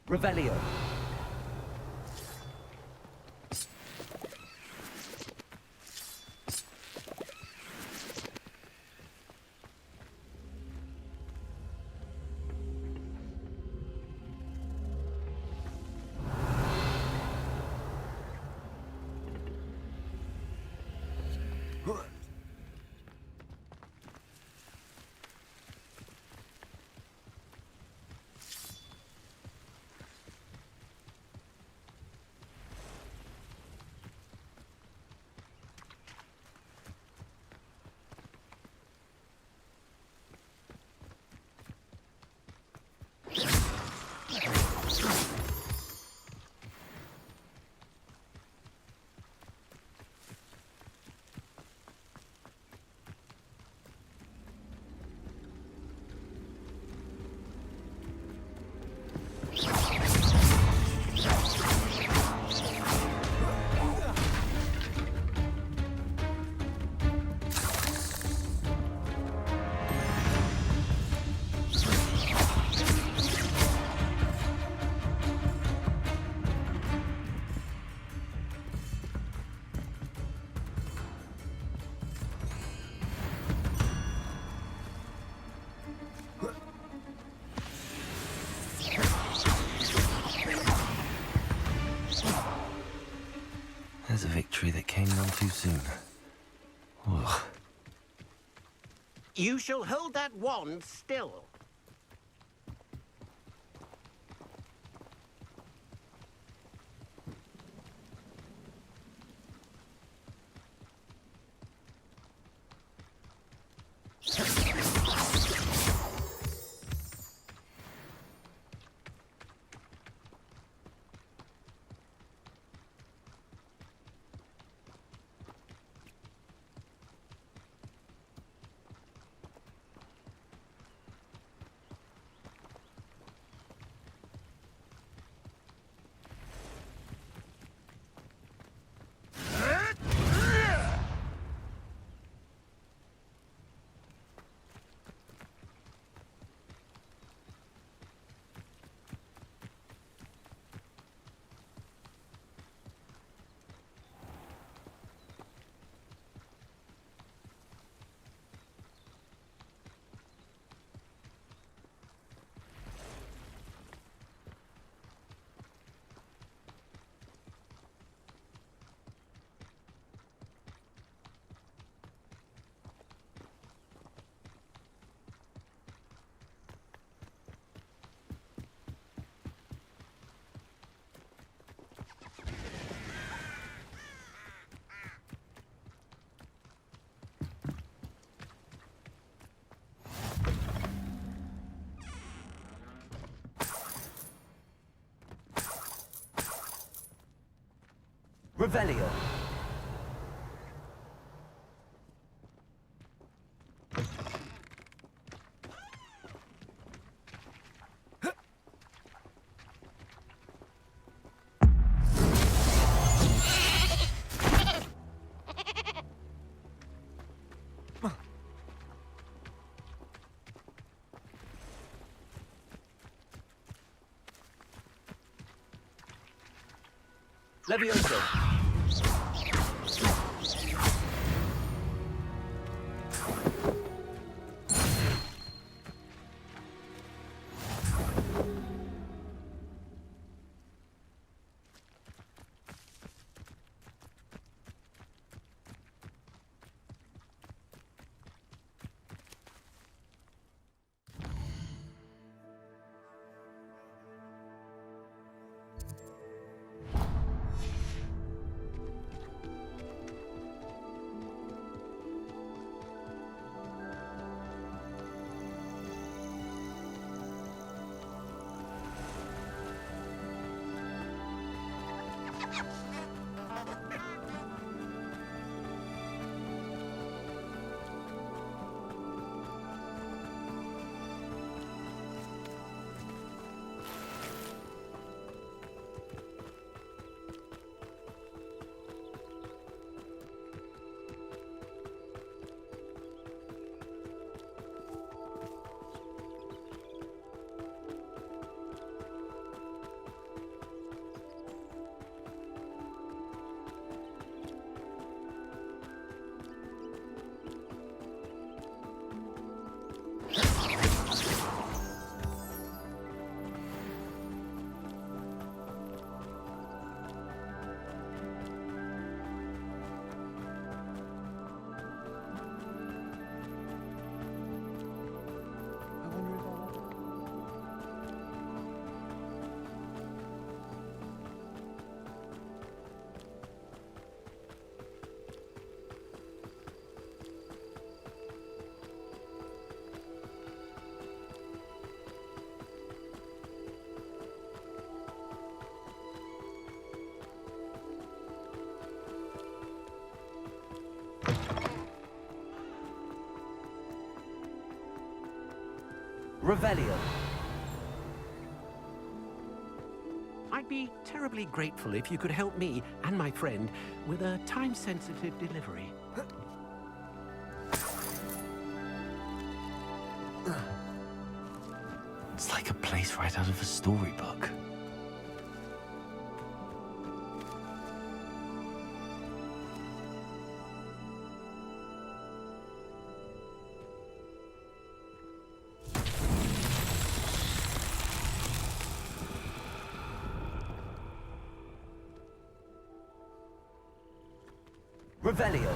Revelio. There's a victory that came none too soon. Ugh. You shall hold that wand still. Revelio. Levioso. Revelio. I'd be terribly grateful if you could help me and my friend with a time-sensitive delivery. It's like a place right out of a storybook. Revelio.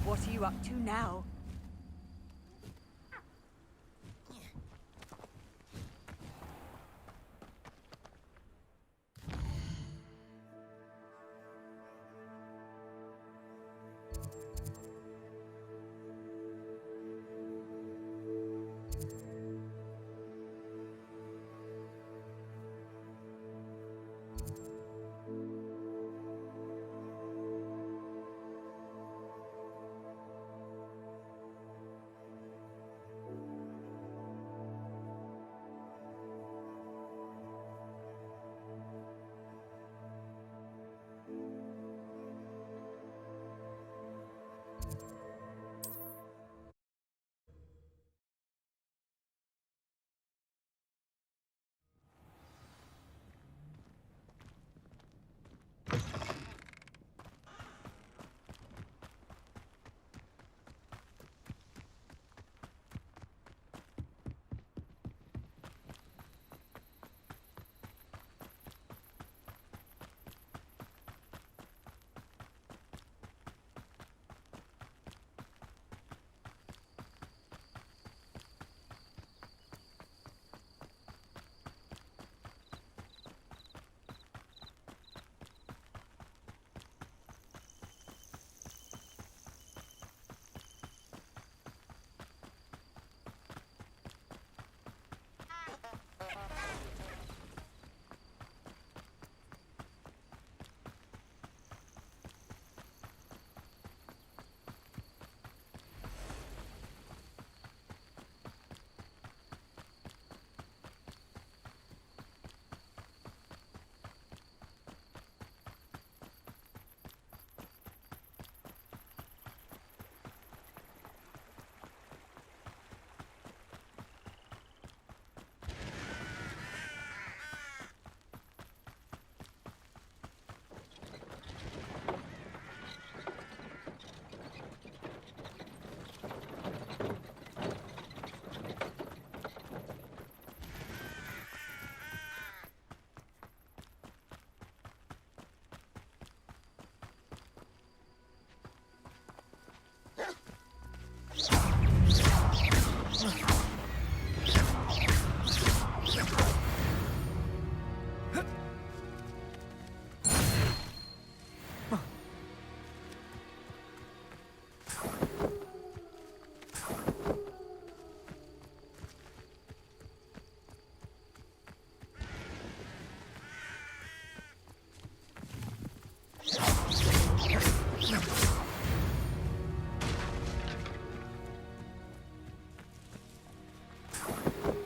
What are you up to now?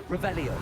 Revelio.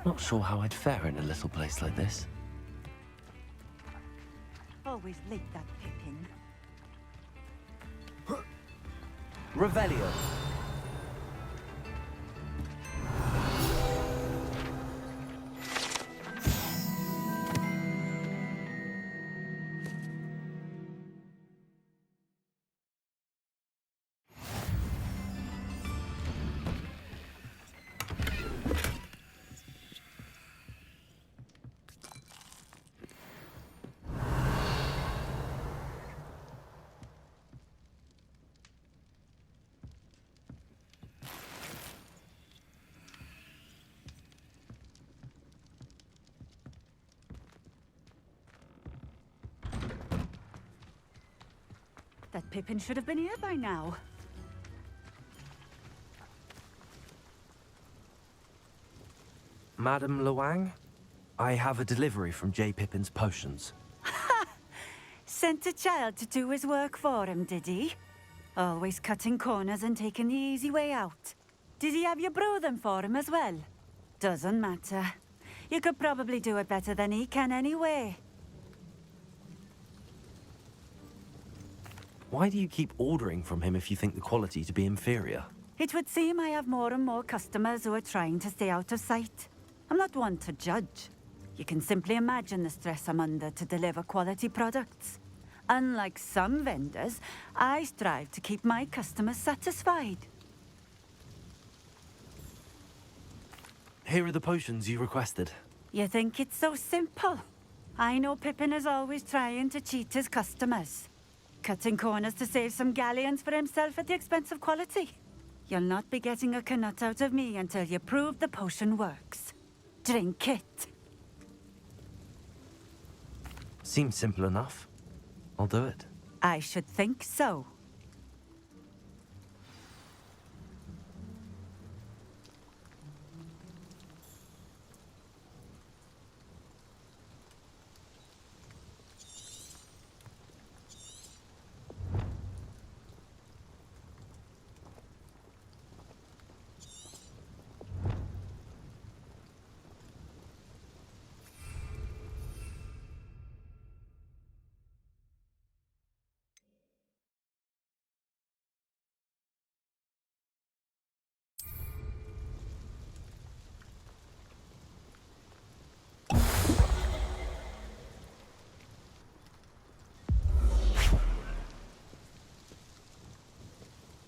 Not sure how I'd fare in a little place like this. Always late, that Pippin. Revelio. That Pippin should have been here by now. Madam Luang, I have a delivery from J. Pippin's potions. Sent a child to do his work for him, did he? Always cutting corners and taking the easy way out. Did he have you brew them for him as well? Doesn't matter. You could probably do it better than he can anyway. Why do you keep ordering from him if you think the quality to be inferior? It would seem I have more and more customers who are trying to stay out of sight. I'm not one to judge. You can simply imagine the stress I'm under to deliver quality products. Unlike some vendors, I strive to keep my customers satisfied. Here are the potions you requested. You think it's so simple? I know Pippin is always trying to cheat his customers. Cutting corners to save some galleons for himself at the expense of quality. You'll not be getting a canut out of me until you prove the potion works. Drink it. Seems simple enough. I'll do it. I should think so.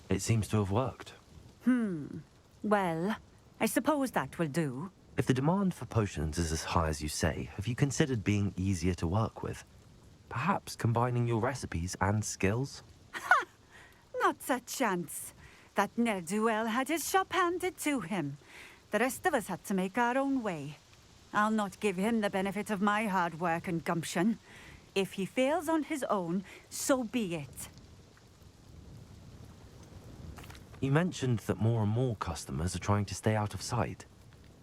It seems to have worked. Well, I suppose that will do. If the demand for potions is as high as you say, have you considered being easier to work with? Perhaps combining your recipes and skills? Not a chance. That ne'er-do-well had his shop handed to him. The rest of us had to make our own way. I'll not give him the benefit of my hard work and gumption. If he fails on his own, so be it. You mentioned that more and more customers are trying to stay out of sight.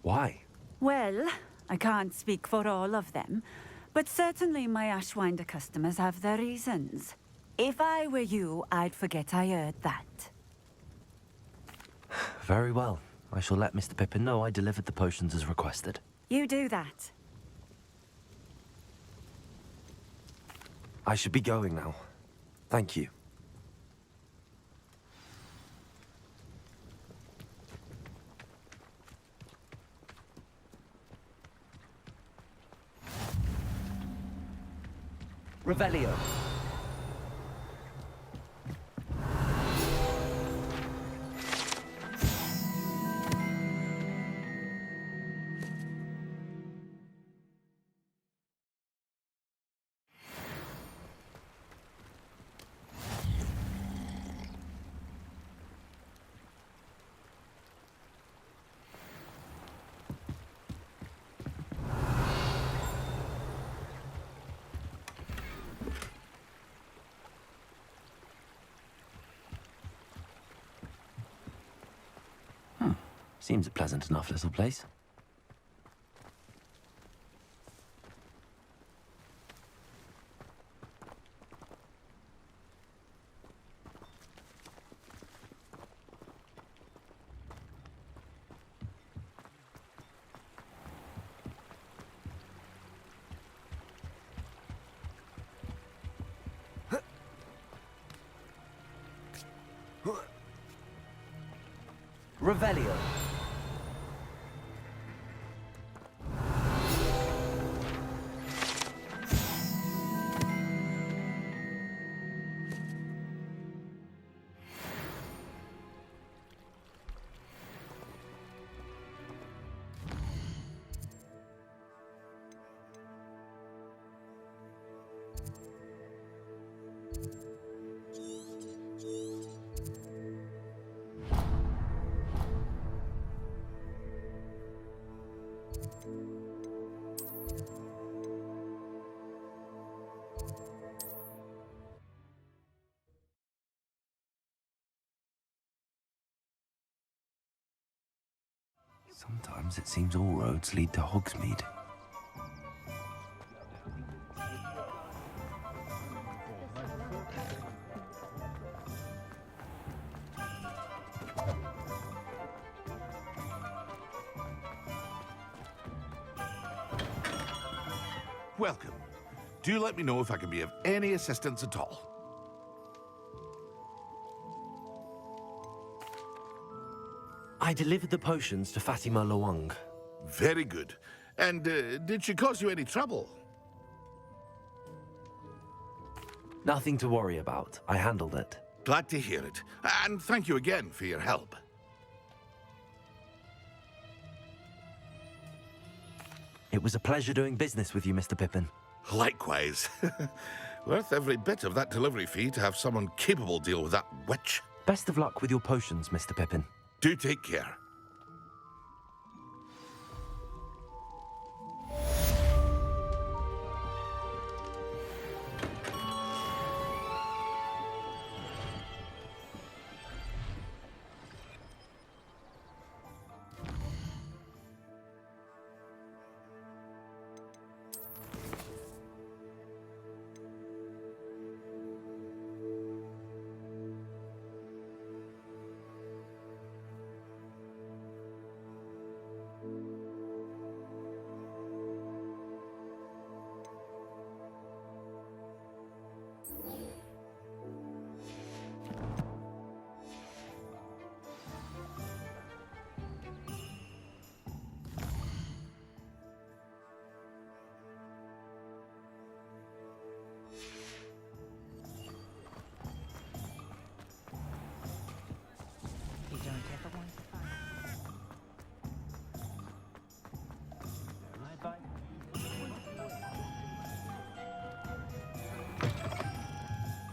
Why? Well, I can't speak for all of them, but certainly my Ashwinder customers have their reasons. If I were you, I'd forget I heard that. Very well. I shall let Mr. Pippin know I delivered the potions as requested. You do that. I should be going now. Thank you. Revelio. Seems a pleasant enough little place. Revelio. Sometimes it seems all roads lead to Hogsmeade. Welcome. Do let me know if I can be of any assistance at all. I delivered the potions to Fatima Lawang. Very good. And did she cause you any trouble? Nothing to worry about. I handled it. Glad to hear it. And thank you again for your help. It was a pleasure doing business with you, Mr. Pippin. Likewise. Worth every bit of that delivery fee to have someone capable deal with that witch. Best of luck with your potions, Mr. Pippin. Do take care.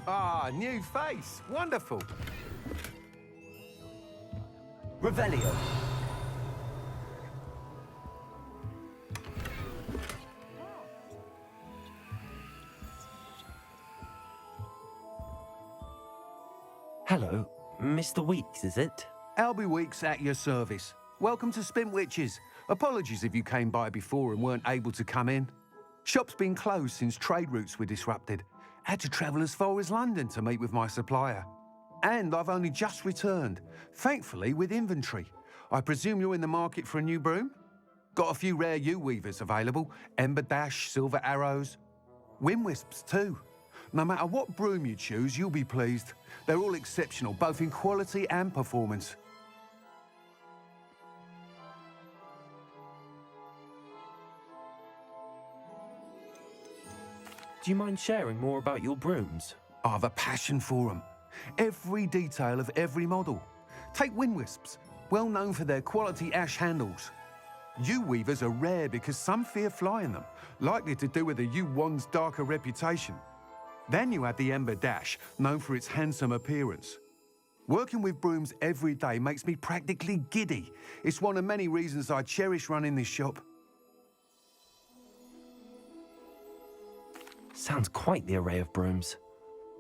Ah, new face. Wonderful. Revelio. Hello, Mr. Weeks, is it? Albie Weeks at your service. Welcome to Spintwitches. Apologies if you came by before and weren't able to come in. Shop's been closed since trade routes were disrupted. Had to travel as far as London to meet with my supplier. And I've only just returned, thankfully with inventory. I presume you're in the market for a new broom? Got a few rare yew-weavers available, Ember Dash, Silver Arrows. Wind Wisps too. No matter what broom you choose, you'll be pleased. They're all exceptional, both in quality and performance. Do you mind sharing more about your brooms? I have a passion for them. Every detail of every model. Take Wind Wisps, well known for their quality ash handles. Yew weavers are rare because some fear flying them, likely to do with the yew wand's darker reputation. Then you add the Ember Dash, known for its handsome appearance. Working with brooms every day makes me practically giddy. It's one of many reasons I cherish running this shop. Sounds quite the array of brooms.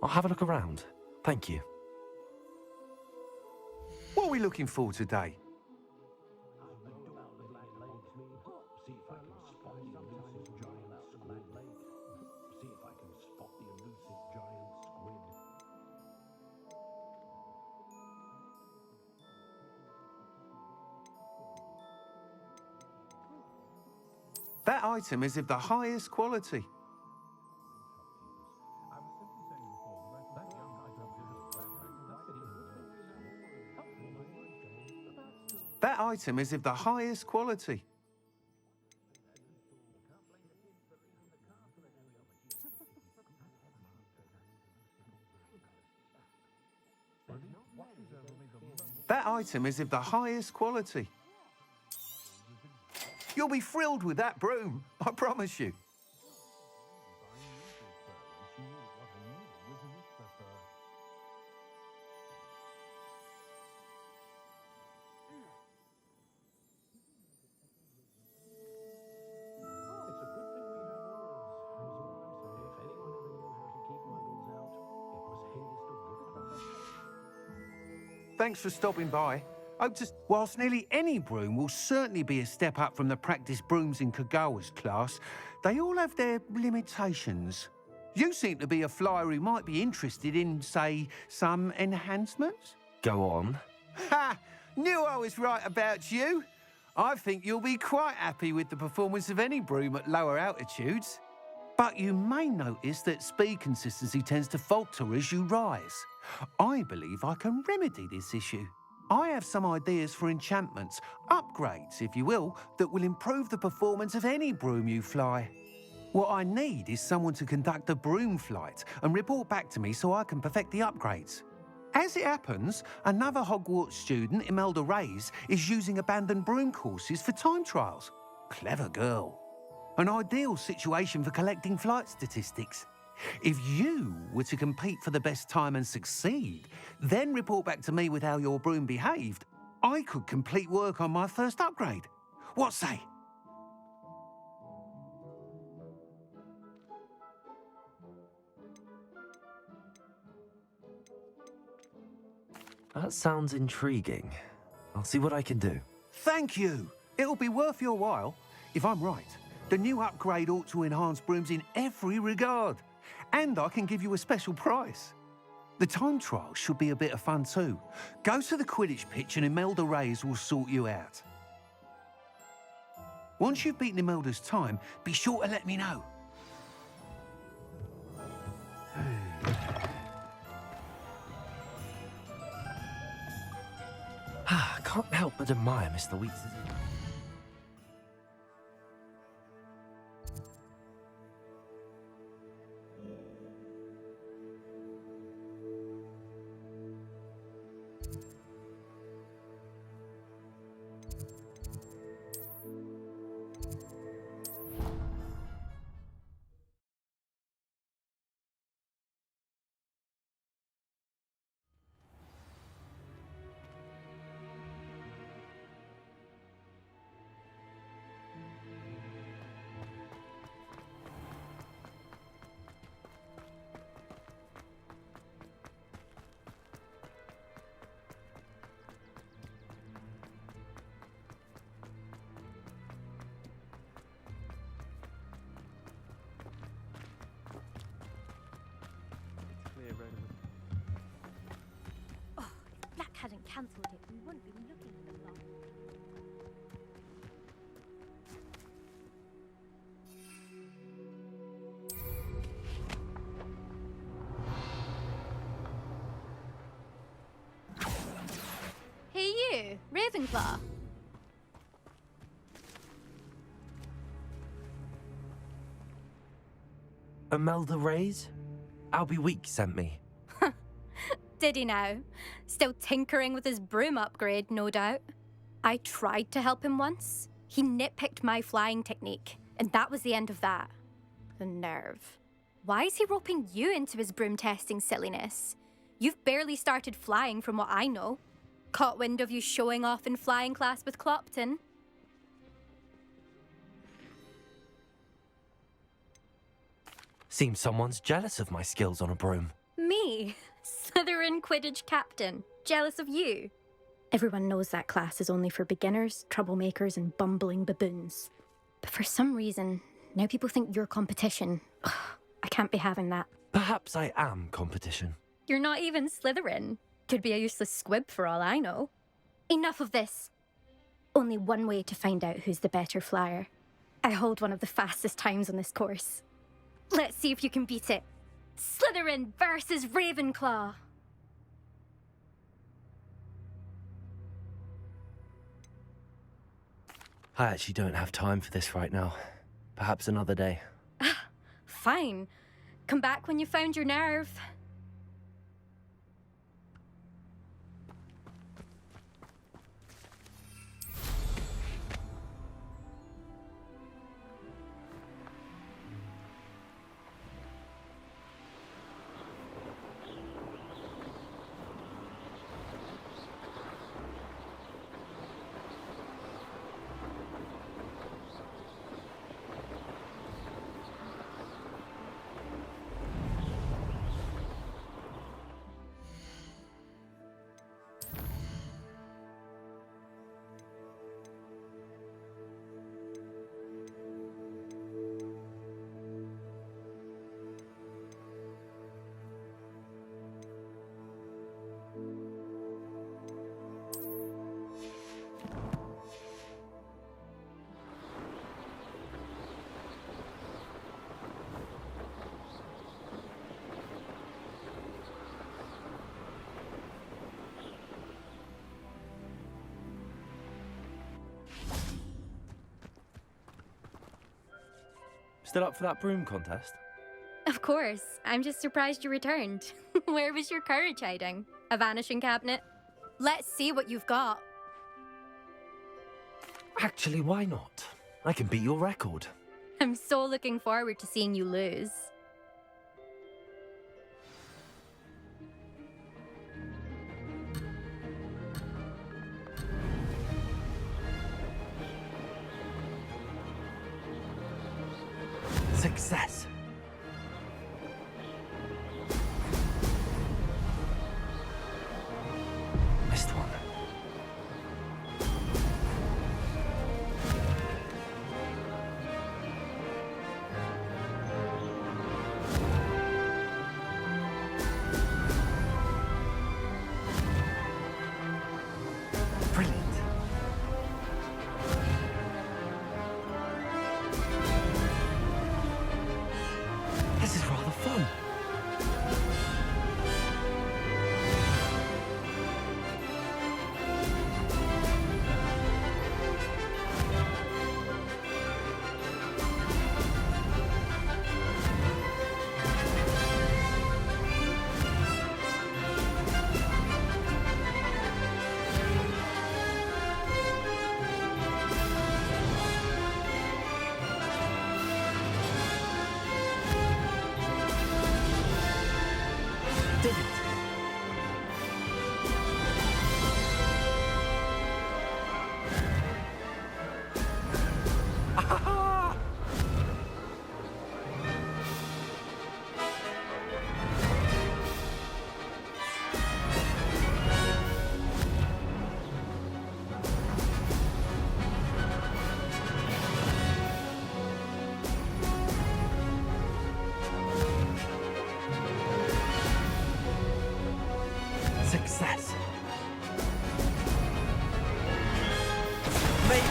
I'll have a look around. Thank you. What are we looking for today? That item is of the highest quality. That item is of the highest quality. That item is of the highest quality. You'll be thrilled with that broom, I promise you. Thanks for stopping by. Whilst nearly any broom will certainly be a step up from the practice brooms in Kagawa's class, they all have their limitations. You seem to be a flyer who might be interested in, say, some enhancements? Go on. Ha! Knew I was right about you. I think you'll be quite happy with the performance of any broom at lower altitudes. But you may notice that speed consistency tends to falter as you rise. I believe I can remedy this issue. I have some ideas for enchantments, upgrades, if you will, that will improve the performance of any broom you fly. What I need is someone to conduct a broom flight and report back to me so I can perfect the upgrades. As it happens, another Hogwarts student, Imelda Reyes, is using abandoned broom courses for time trials. Clever girl. An ideal situation for collecting flight statistics. If you were to compete for the best time and succeed, then report back to me with how your broom behaved, I could complete work on my first upgrade. What say? That sounds intriguing. I'll see what I can do. Thank you. It'll be worth your while. If I'm right, the new upgrade ought to enhance brooms in every regard. And I can give you a special price. The time trial should be a bit of fun too. Go to the Quidditch pitch and Imelda Reyes will sort you out. Once you've beaten Imelda's time, be sure to let me know. Can't help but admire Mr. Weeks. Oh, if Black hadn't cancelled it, we wouldn't be looking at them long. Hey you, Ravenclaw. Imelda Reyes? Albie Week sent me. Did he now? Still tinkering with his broom upgrade, no doubt. I tried to help him once. He nitpicked my flying technique, and that was the end of that. The nerve. Why is he roping you into his broom testing silliness? You've barely started flying from what I know. Caught wind of you showing off in flying class with Clopton. Seems someone's jealous of my skills on a broom. Me? Slytherin Quidditch captain. Jealous of you? Everyone knows that class is only for beginners, troublemakers, and bumbling baboons. But for some reason, now people think you're competition. I can't be having that. Perhaps I am competition. You're not even Slytherin. Could be a useless squib for all I know. Enough of this. Only one way to find out who's the better flyer. I hold one of the fastest times on this course. Let's see if you can beat it. Slytherin versus Ravenclaw. I actually don't have time for this right now. Perhaps another day. Fine. Come back when you found your nerve. Still up for that broom contest? Of course. I'm just surprised you returned. Where was your courage hiding? A vanishing cabinet? Let's see what you've got. Actually, why not? I can beat your record. I'm so looking forward to seeing you lose. Success. Missed one. Brilliant. This is rather fun. Did it. Ah! Success. Maybe.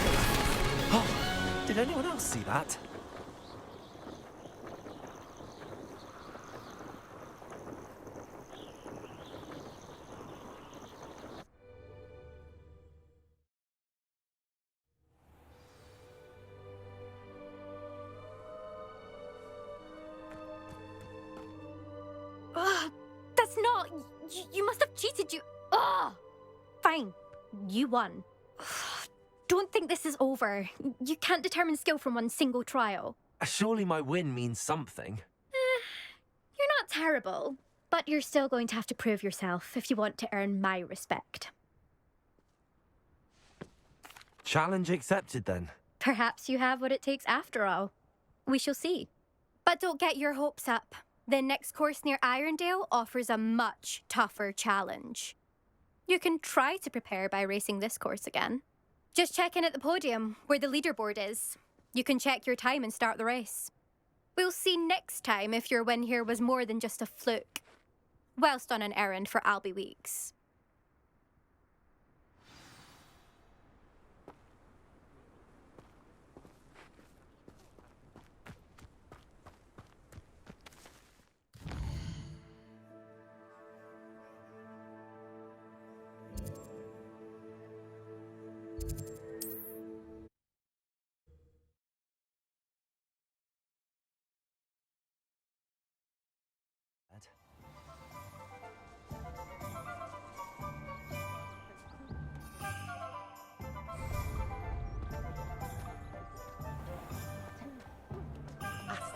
Oh, did anyone else see that? Ugh, that's not... You must have cheated, you... Ugh! Fine. You won. Ugh, don't think this is over. You can't determine skill from one single trial. Surely my win means something. You're not terrible, but you're still going to have to prove yourself if you want to earn my respect. Challenge accepted then. Perhaps you have what it takes after all. We shall see. But don't get your hopes up. The next course near Irondale offers a much tougher challenge. You can try to prepare by racing this course again. Just check in at the podium, where the leaderboard is. You can check your time and start the race. We'll see next time if your win here was more than just a fluke, whilst on an errand for Albie Weeks.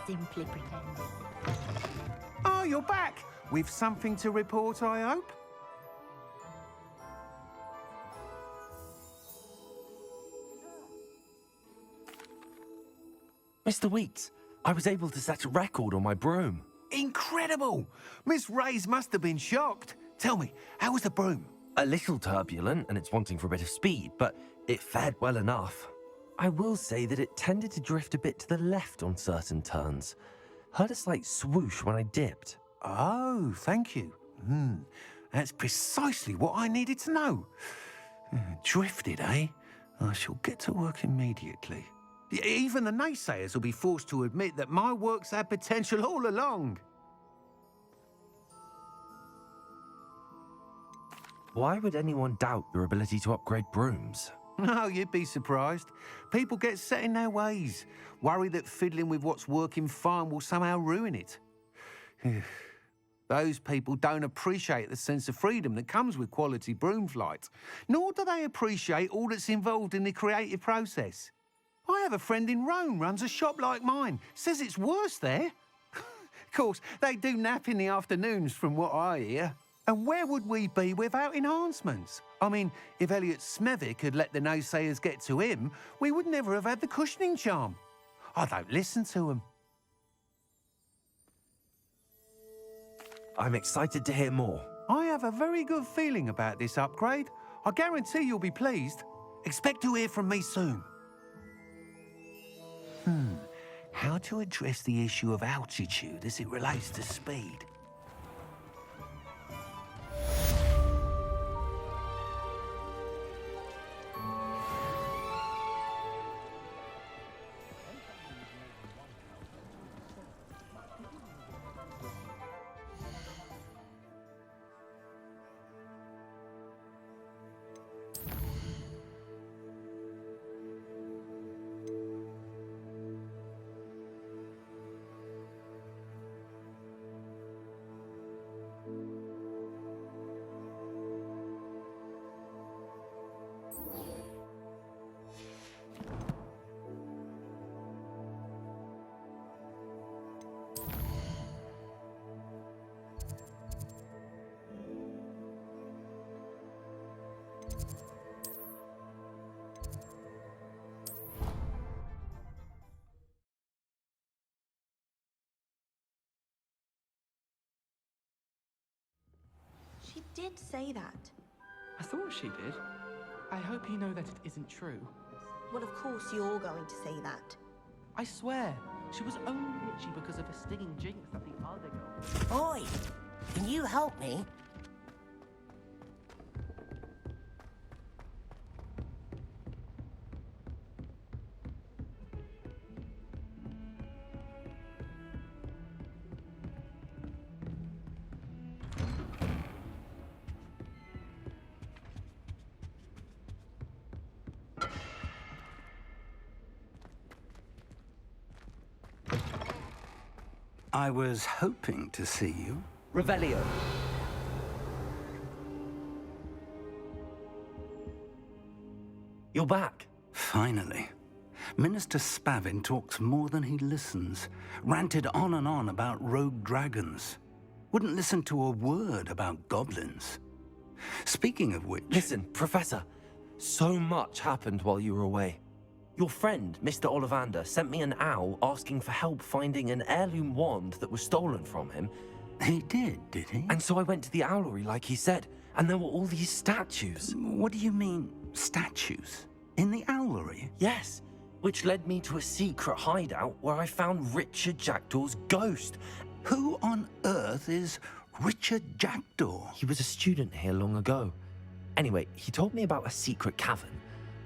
simply pretending. Oh, you're back! With something to report, I hope? Mr. Weeks, I was able to set a record on my broom. Incredible! Miss Reyes must have been shocked. Tell me, how was the broom? A little turbulent and it's wanting for a bit of speed, but it fared well enough. I will say that it tended to drift a bit to the left on certain turns. Heard a slight swoosh when I dipped. Oh, thank you. That's precisely what I needed to know. Drifted, eh? I shall get to work immediately. Even the naysayers will be forced to admit that my work's had potential all along. Why would anyone doubt your ability to upgrade brooms? No, you'd be surprised. People get set in their ways, worry that fiddling with what's working fine will somehow ruin it. Those people don't appreciate the sense of freedom that comes with quality broom flight, nor do they appreciate all that's involved in the creative process. I have a friend in Rome runs a shop like mine, says it's worse there. Of course, they do nap in the afternoons from what I hear. And where would we be without enhancements? I mean, if Elliot Smethwick had let the naysayers get to him, we would never have had the cushioning charm. I don't listen to them. I'm excited to hear more. I have a very good feeling about this upgrade. I guarantee you'll be pleased. Expect to hear from me soon. How to address the issue of altitude as it relates to speed? She did say that. I thought she did. I hope you know that it isn't true. Well, of course you're going to say that. I swear, she was only itchy because of a stinging jinx that the other girl... Oi! Can you help me? I was hoping to see you. Revelio. You're back. Finally. Minister Spavin talks more than he listens. Ranted on and on about rogue dragons. Wouldn't listen to a word about goblins. Speaking of which... Listen, Professor. So much happened while you were away. Your friend, Mr. Ollivander, sent me an owl asking for help finding an heirloom wand that was stolen from him. He did he? And so I went to the owlery like he said, and there were all these statues. What do you mean, statues? In the owlery? Yes, which led me to a secret hideout where I found Richard Jackdaw's ghost. Who on earth is Richard Jackdaw? He was a student here long ago. Anyway, he told me about a secret cavern.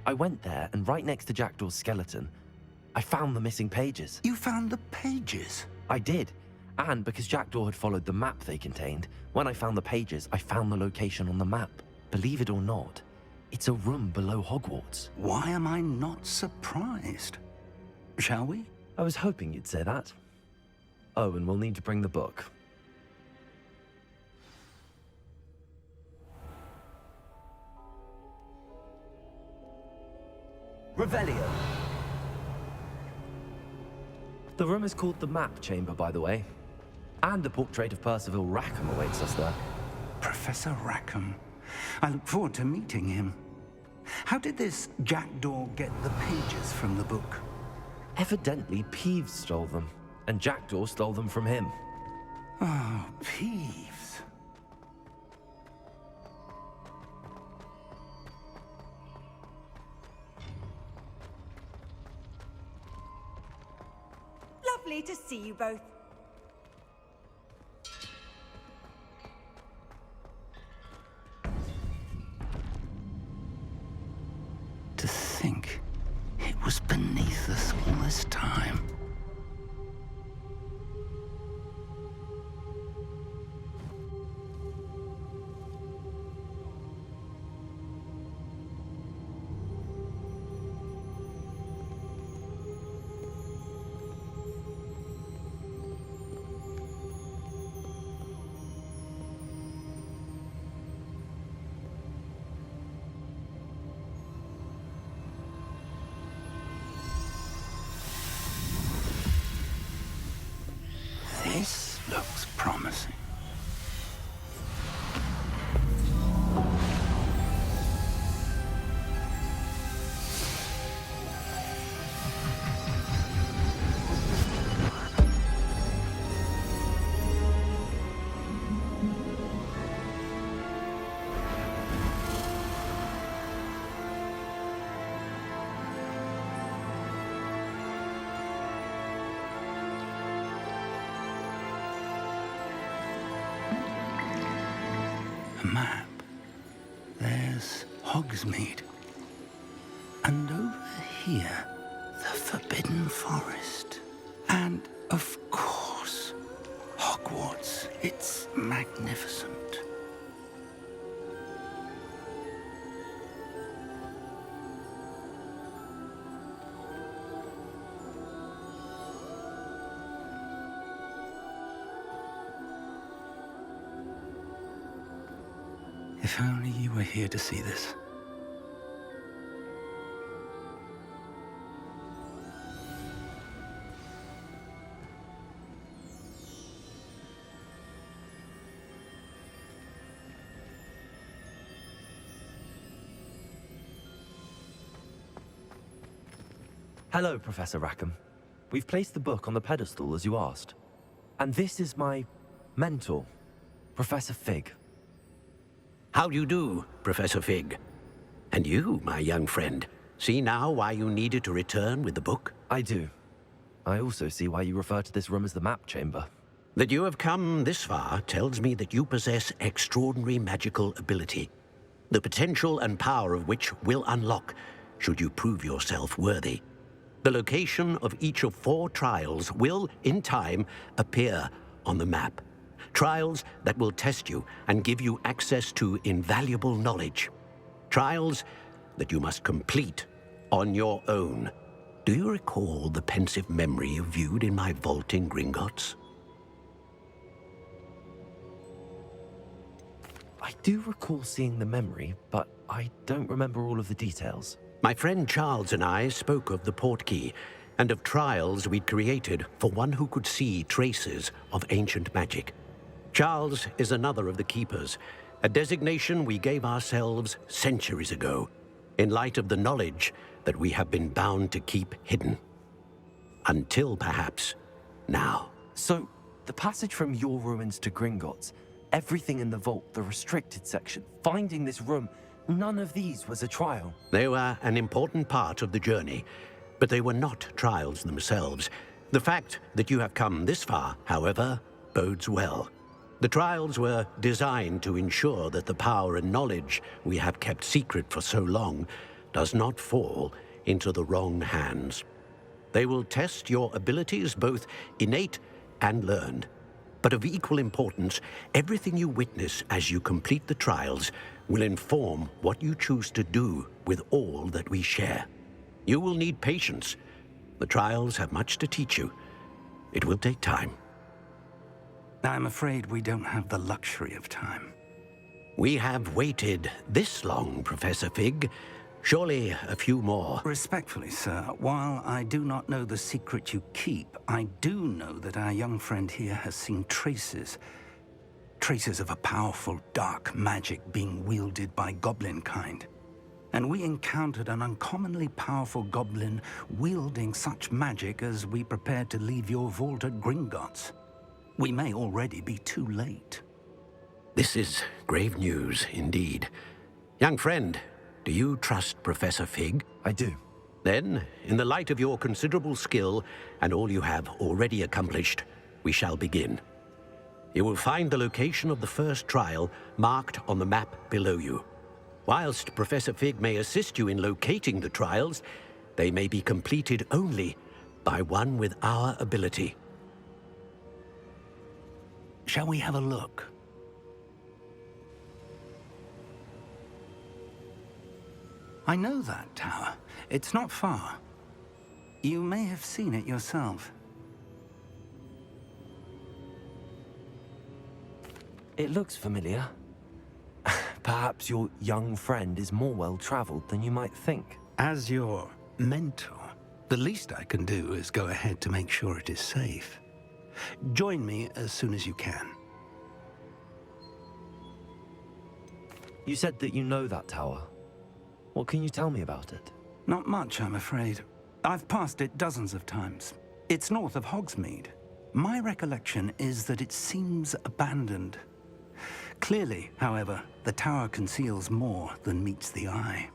I went there, and right next to Jackdaw's skeleton, I found the missing pages. You found the pages? I did. And because Jackdaw had followed the map they contained, when I found the pages, I found the location on the map. Believe it or not, it's a room below Hogwarts. Why am I not surprised? Shall we? I was hoping you'd say that. Oh, and we'll need to bring the book. Revelio. The room is called the Map Chamber, by the way. And a portrait of Percival Rackham awaits us there. Professor Rackham. I look forward to meeting him. How did this jackdaw get the pages from the book? Evidently, Peeves stole them, and Jackdaw stole them from him. Oh, Peeves. Lovely to see you both. To think it was beneath us all this time. This looks promising. A map. There's Hogsmeade. And over here, the Forbidden Forest. And, of course, Hogwarts. It's magnificent. If only you were here to see this. Hello, Professor Rackham. We've placed the book on the pedestal as you asked. And this is my mentor, Professor Fig. How do you do, Professor Fig? And you, my young friend, see now why you needed to return with the book? I do. I also see why you refer to this room as the Map Chamber. That you have come this far tells me that you possess extraordinary magical ability, the potential and power of which will unlock should you prove yourself worthy. The location of each of 4 trials will, in time, appear on the map. Trials that will test you and give you access to invaluable knowledge. Trials that you must complete on your own. Do you recall the pensive memory you viewed in my vault in Gringotts? I do recall seeing the memory, but I don't remember all of the details. My friend Charles and I spoke of the portkey and of trials we'd created for one who could see traces of ancient magic. Charles is another of the Keepers, a designation we gave ourselves centuries ago, in light of the knowledge that we have been bound to keep hidden. Until, perhaps, now. So, the passage from your ruins to Gringotts, everything in the vault, the restricted section, finding this room, none of these was a trial. They were an important part of the journey, but they were not trials themselves. The fact that you have come this far, however, bodes well. The trials were designed to ensure that the power and knowledge we have kept secret for so long does not fall into the wrong hands. They will test your abilities, both innate and learned. But of equal importance, everything you witness as you complete the trials will inform what you choose to do with all that we share. You will need patience. The trials have much to teach you. It will take time. I'm afraid we don't have the luxury of time. We have waited this long, Professor Fig, Surely a few more. Respectfully, sir, while I do not know the secret you keep, I do know that our young friend here has seen traces. Traces of a powerful dark magic being wielded by goblin kind. And we encountered an uncommonly powerful goblin wielding such magic as we prepared to leave your vault at Gringotts. We may already be too late. This is grave news indeed. Young friend, do you trust Professor Fig? I do. Then, in the light of your considerable skill and all you have already accomplished, we shall begin. You will find the location of the first trial marked on the map below you. Whilst Professor Fig may assist you in locating the trials, they may be completed only by one with our ability. Shall we have a look? I know that tower. It's not far. You may have seen it yourself. It looks familiar. Perhaps your young friend is more well-traveled than you might think. As your mentor, the least I can do is go ahead to make sure it is safe. Join me as soon as you can. You said that you know that tower. What can you tell me about it? Not much, I'm afraid. I've passed it dozens of times. It's north of Hogsmeade. My recollection is that it seems abandoned. Clearly, however, the tower conceals more than meets the eye.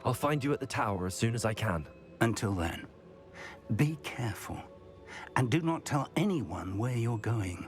I'll find you at the tower as soon as I can. Until then, be careful, and do not tell anyone where you're going.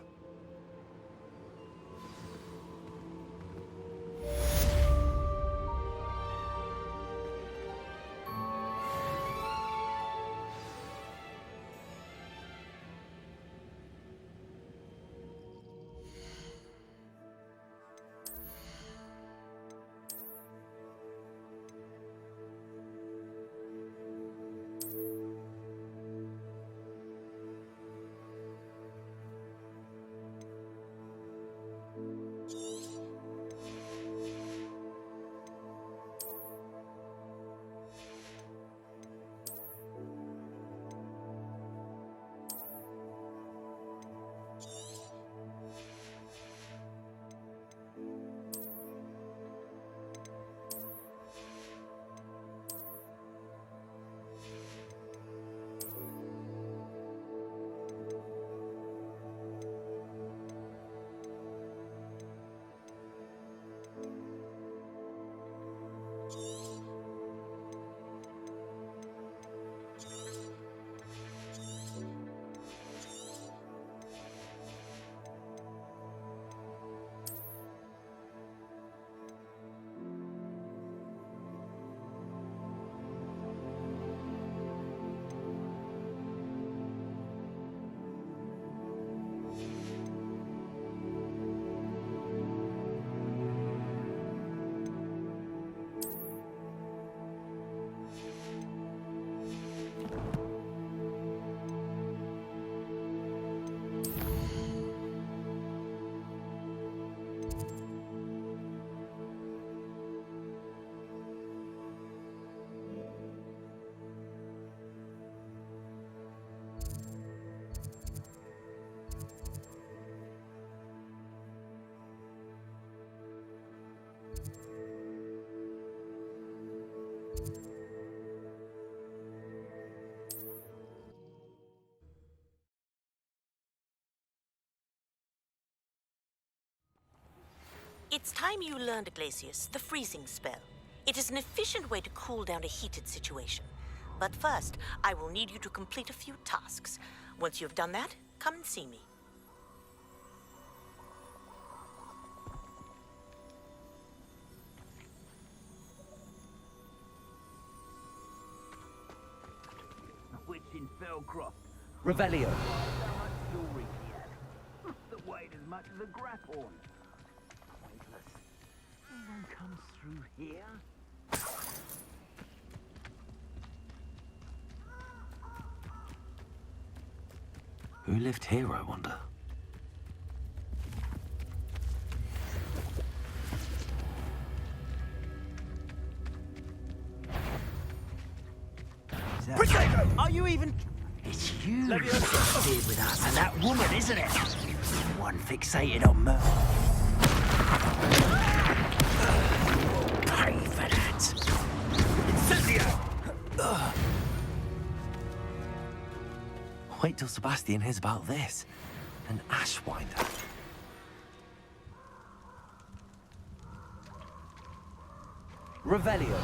It's time you learned, Glacius, the freezing spell. It is an efficient way to cool down a heated situation. But first, I will need you to complete a few tasks. Once you've done that, come and see me. Witch in Felcroft. Revelio. How much jewelry he had. That weighed as much as a grapphorn. Pointless. Anyone comes through here? Who lived here, I wonder? Are you even... It's you who's here with us and that woman, isn't it? One fixated on murder. Pay for that. Incendio! Wait till Sebastian hears about this. An ashwinder. Revelio.